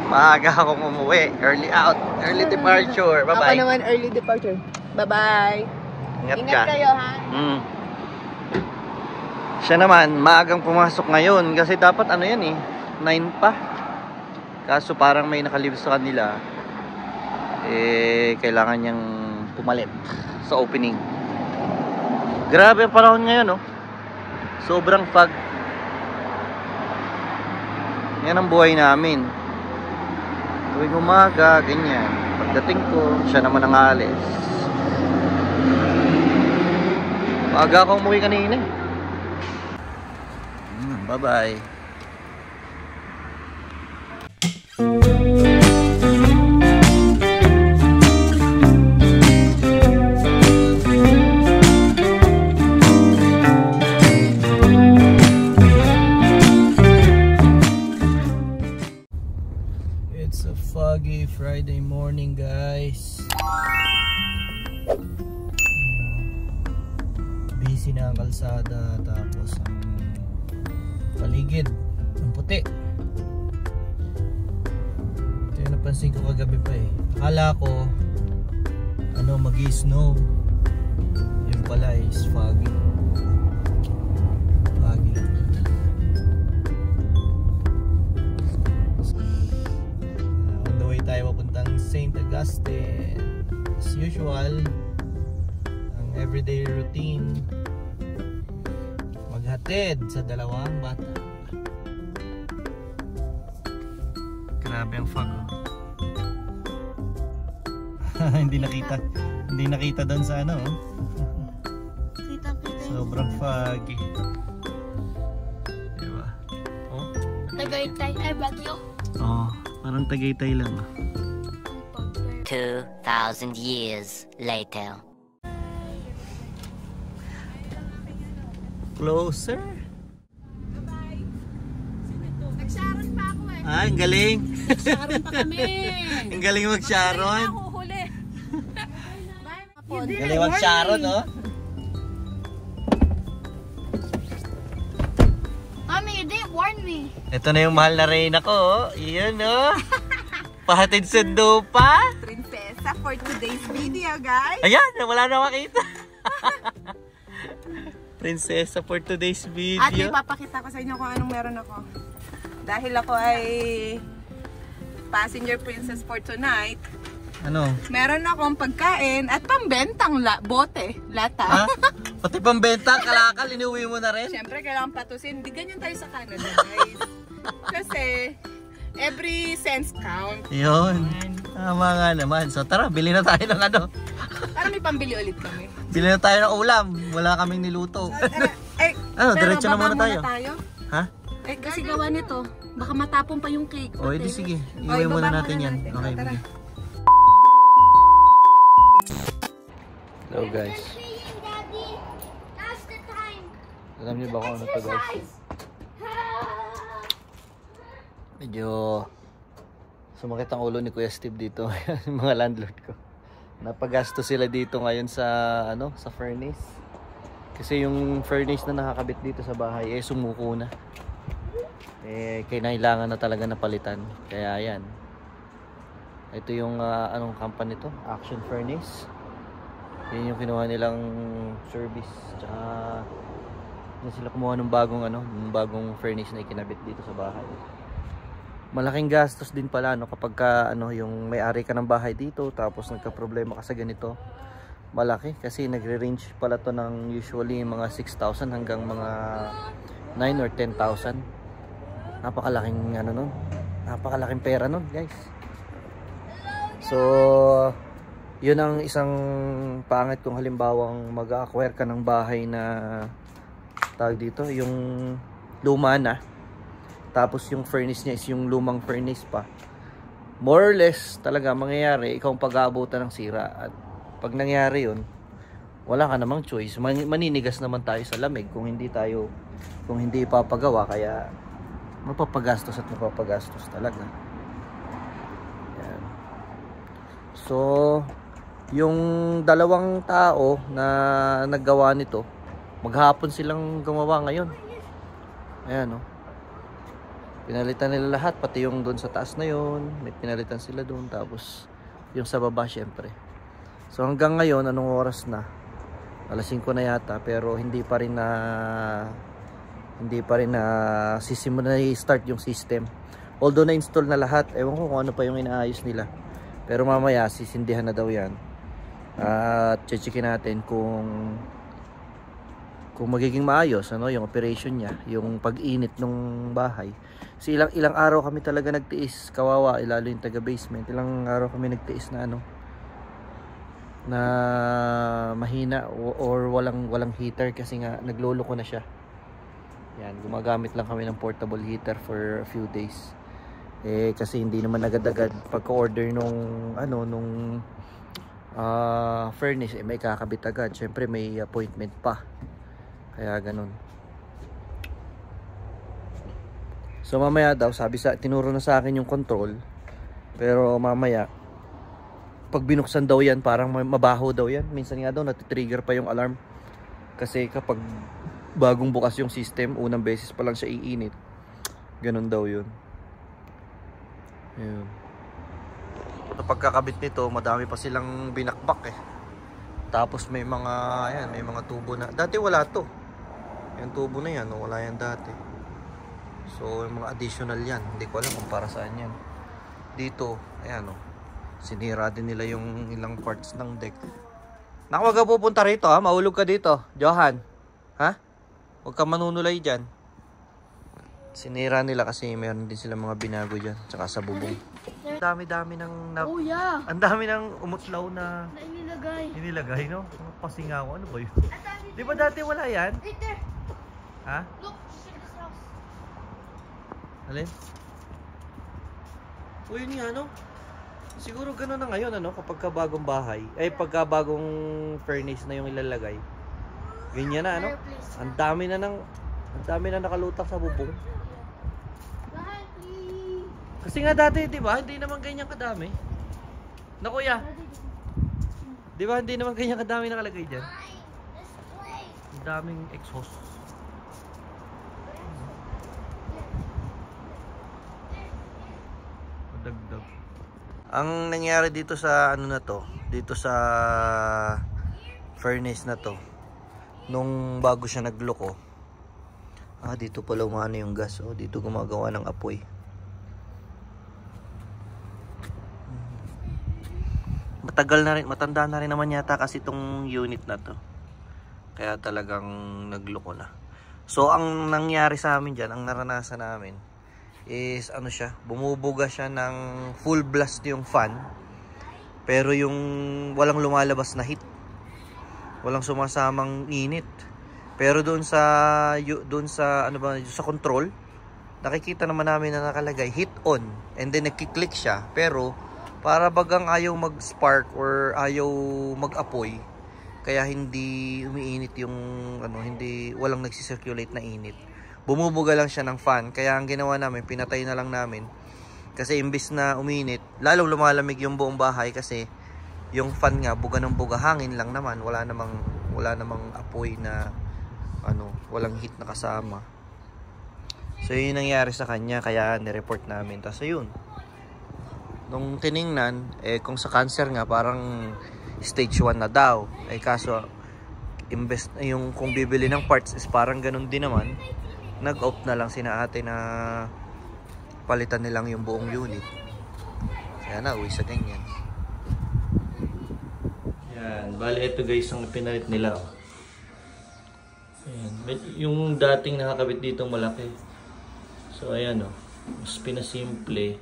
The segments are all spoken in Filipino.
Maaga akong umuwi. Early out. Early departure. Bye-bye. Ako naman early departure. Bye-bye. Ingat Ingat ka. kayo, ha? Siya naman, maagang pumasok ngayon. Kasi dapat ano yan eh, 9 pa. Kaso parang may nakalibs sa kanila. Kailangan niyang pumalit sa opening. Grabe ang panahon ngayon, oh. Sobrang fog. Yan ang buhay namin. Tuwing umaga, ganyan. Pagdating ko, siya naman ang alis. Maaga ako umuwi kanina. Bye-bye. It's a foggy Friday morning, guys. Busy na ang kalsada, tapos ang paligid ang puti. Ito yung napansin ko kagabi pa eh. Akala ko ano, mag-i-snow. Yung pala is foggy. Foggy lang. On the way tayo papuntang St. Augustine. As usual, ang everyday routine, maghatid sa dalawang bata. Grabe ang fog. Hindi nakita doon sa ano. Sobrang foggy. Diba? Oh. Tagaytay ay bagyo. Oh, parang Tagaytay lang. 2,000 years later. Closer. Nag-Sharon pa ako eh. Ah, ang galing. Nag-Sharon pa kami. Ang galing mag-Sharon. Huli. Galing mag-Sharon, no? Mommy, you didn't warn me. Ito na yung mahal na reyna ko, oh. Iyan, no? Pahatid sundo pa. Prinsesa for today's video, guys. Ayan, wala na makita. Prinsesa for today's video. At ipapakita ko sa inyo kung anong meron ako. Dahil ako ay passenger princess for tonight. Ano? Meron akong pagkain at pambentang bote, lata. Ha? Pati pambenta, kalakal, inuwi mo na rin? Siyempre, kailangan patusin. Di ganyan tayo sa Canada, guys. Kasi, every cents count. Yun. Tama nga naman. So tara, bili na tayo ng ano. Para may pambili ulit kami. Bili na tayo ng ulam. Wala kaming niluto. Ano, diretso na muna tayo. Ha? Eh, kasi gawa nito, baka matapon pa yung cake. O, edi sige. Iuwi muna natin yan. Okay, bili. Hello guys. Alam niyo ba kung ano to guys? Medyo sumakit ang ulo ni Kuya Steve dito. Yung mga landlord ko. Napagasto sila dito ngayon sa ano, sa furnace. Kasi yung furnace na nakakabit dito sa bahay eh sumuko na. Kailangan na talaga napalitan. Kaya yan. Ito yung anong company to? Action Furnace. Yan yung kinuha nilang service. Tsaka yan sila kumuha ng bagong ano, ng bagong furnace na ikinabit dito sa bahay. Malaking gastos din pala no kapag ano yung may-ari ka ng bahay dito tapos nagka-problema ka sa ganito. Malaki kasi nagre-range pala to ng usually mga 6,000 hanggang mga 9 or 10,000. Napakalaking ano nun. Napakalaking pera nun, guys. So, yun ang isang pangit kung halimbawang mag-acquire ka ng bahay na tawag dito, yung luma na. Tapos yung furnace niya is yung lumang furnace pa. More or less talaga mangyayari, ikaw ang pag-aabutan ng sira. At pag nangyari yun, wala ka namang choice. Maninigas naman tayo sa lamig kung hindi ipapagawa. Kaya mapapagastos at mapapagastos talaga. Yan. So, yung dalawang tao na naggawa nito, maghapon silang gumawa ngayon. Ayan, oh. Pinalitan nila lahat, pati yung doon sa taas na yon, may pinalitan sila doon, tapos yung sa baba syempre. So hanggang ngayon, anong oras na? Alas 5 na yata, pero hindi pa rin na sisimula na i-start yung system. Although na-install na lahat, ewan ko kung ano pa yung inaayos nila. Pero mamaya sisindihan na daw yan. At checkin natin kung magiging maayos ano yung operation niya, yung pag-init ng bahay. Kasi ilang araw kami talaga nagtiis, kawawa, lalo yung taga basement. Ilang araw kami nagtiis na na mahina or walang heater kasi nga nagloloko na siya. Yan, gumagamit lang kami ng portable heater for a few days. Kasi hindi naman agad-agad pagka-order nung furnace, may kakabit agad. Syempre may appointment pa. Kaya ganun. So mamaya daw, tinuro na sa akin yung control. Pero mamaya, pag binuksan daw yan, parang mabaho daw yan. Minsan nga daw, natitrigger pa yung alarm. Kasi kapag bagong bukas yung system, unang beses pa lang siya iinit. Ganun daw yun. Ayun. Sa pagkakabit nito, madami pa silang binakbak eh. Tapos may mga tubo na. Dati wala to. Yung tubo na yan, wala yan dati. So yung mga additional yan, hindi ko alam kung para saan yan. Dito, ayan o. Sinira din nila yung ilang parts ng deck. Naku, wag ka pupunta rito ha, mahulog ka dito, Johan. Ha? Huwag ka manunulay dyan. Sinira nila kasi mayroon din sila mga binago dyan, tsaka sa bubong. Ang dami-dami ng Oh yeah. ang dami ng umutlaw na Inilagay. no? Pasingaw, ano ba yun? Di ba dati wala yan? Right there. Ha? Look, check this house. Alin? O yun nga, no? Siguro gano'n na ngayon, ano? Kapag bagong bahay, pagka bagong furnace na yung ilalagay. Ganyan na, ano? Ang dami na nakalutak sa bubong. Kasi nga dati, di ba? Hindi naman ganyan kadami. Na kuya? Di ba? Hindi naman ganyan kadami nakalagay dyan. Ang daming exhaust. Dagdag. Ang nangyari dito sa dito sa furnace na to, nung bago siya nagloko, dito pala umano yung gas, dito gumagawa ng apoy. Matanda na rin naman yata kasi itong unit na to, kaya talagang nagloko na. So ang nangyari sa amin dyan, ang naranasan namin is bumubuga siya ng full blast yung fan, pero yung walang lumalabas na heat, walang sumasamang init. Pero doon sa sa control, nakikita naman namin na nakalagay heat on, and then nagki-click siya, pero para bagang ayaw mag-spark or ayaw mag-apoy, kaya hindi umiinit yung walang nagsi-circulate na init. Bumubuga lang siya ng fan. Kaya ang ginawa namin, pinatay na lang namin. Kasi imbis na uminit, lalong lumalamig yung buong bahay kasi yung fan nga buga ng buga, hangin lang naman, wala namang apoy na walang heat na kasama. So yun yung nangyari sa kanya, kaya ni-report namin. Tapos ayun, nung tiningnan, kung sa cancer nga parang stage 1 na daw, kaso imbes yung kung bibili ng parts is parang ganun din naman, nag-opt na lang sina ate na palitan nilang yung buong unit. Kaya na uwi sa ganyan. Yan, bali ito guys ang pinalit nila. Ayan, yung dating nakakabit dito malaki. So ayan mas pinasimple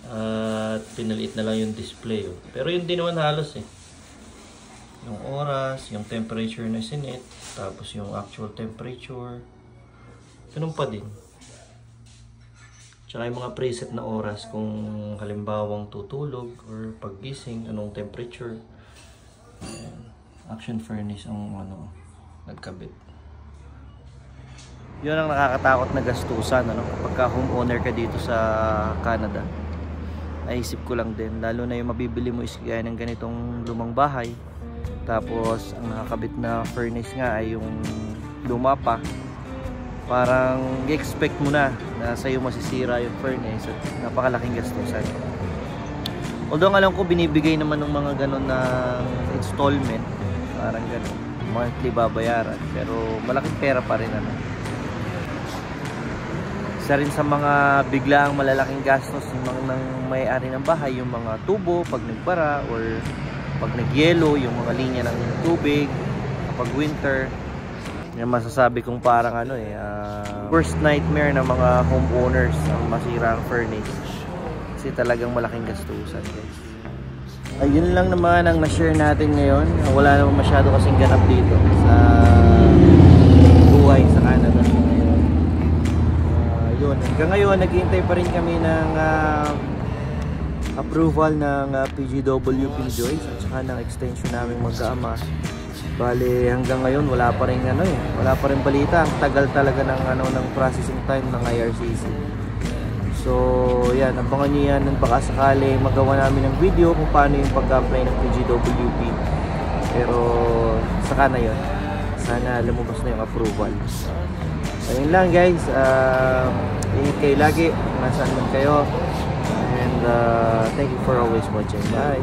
at pinaliit na lang yung display. Pero yun din naman halos yung oras, yung temperature na sinit, tapos yung actual temperature, ganun pa din. Tsaka yung mga preset na oras kung halimbawang tutulog or paggising, anong temperature. Ayan. Action furnace ang nagkabit. Yun ang nakakatakot na gastusan kapag homeowner ka dito sa Canada. Naisip ko lang din, lalo na yung mabibili mo is gaya ng ganitong lumang bahay. Tapos ang nakakabit na furnace nga ay yung luma pa. parang i-expect mo na sa'yo masisira yung furnace at napakalaking gastusan. Although ang alam ko binibigay naman ng mga ganun na installment, parang ganun, monthly babayaran, pero malaking pera pa rin ano. Isa rin sa mga biglaang malalaking gastos ng may-ari ng bahay, yung mga tubo pag nagbara or pag nagyelo, yung mga linya ng tubig kapag winter. Yung masasabi kong parang ano worst nightmare ng mga homeowners ang masira ang furnace. Kasi talagang malaking gastusan, guys. Ayun lang naman ang na-share natin ngayon. Wala naman masyado kasing ganap dito sa buhay sa Canada ngayon. Yun. Hanggang ngayon, naghihintay pa rin kami ng approval ng PGW PJoys at saka ng extension namin magkaama. Bale, hanggang ngayon wala pa rin wala pa rin balita. Ang tagal talaga ng processing time ng IRCC. So, yan, abangan niyo yan ng baka sakali magawa namin ng video kung paano yung pag-apply ng PGWP. Pero saka na yun. Sana lumabas na yung approval. Ayun lang, guys. Ingat kayo lagi nasaan man kayo. And thank you for always watching. Bye.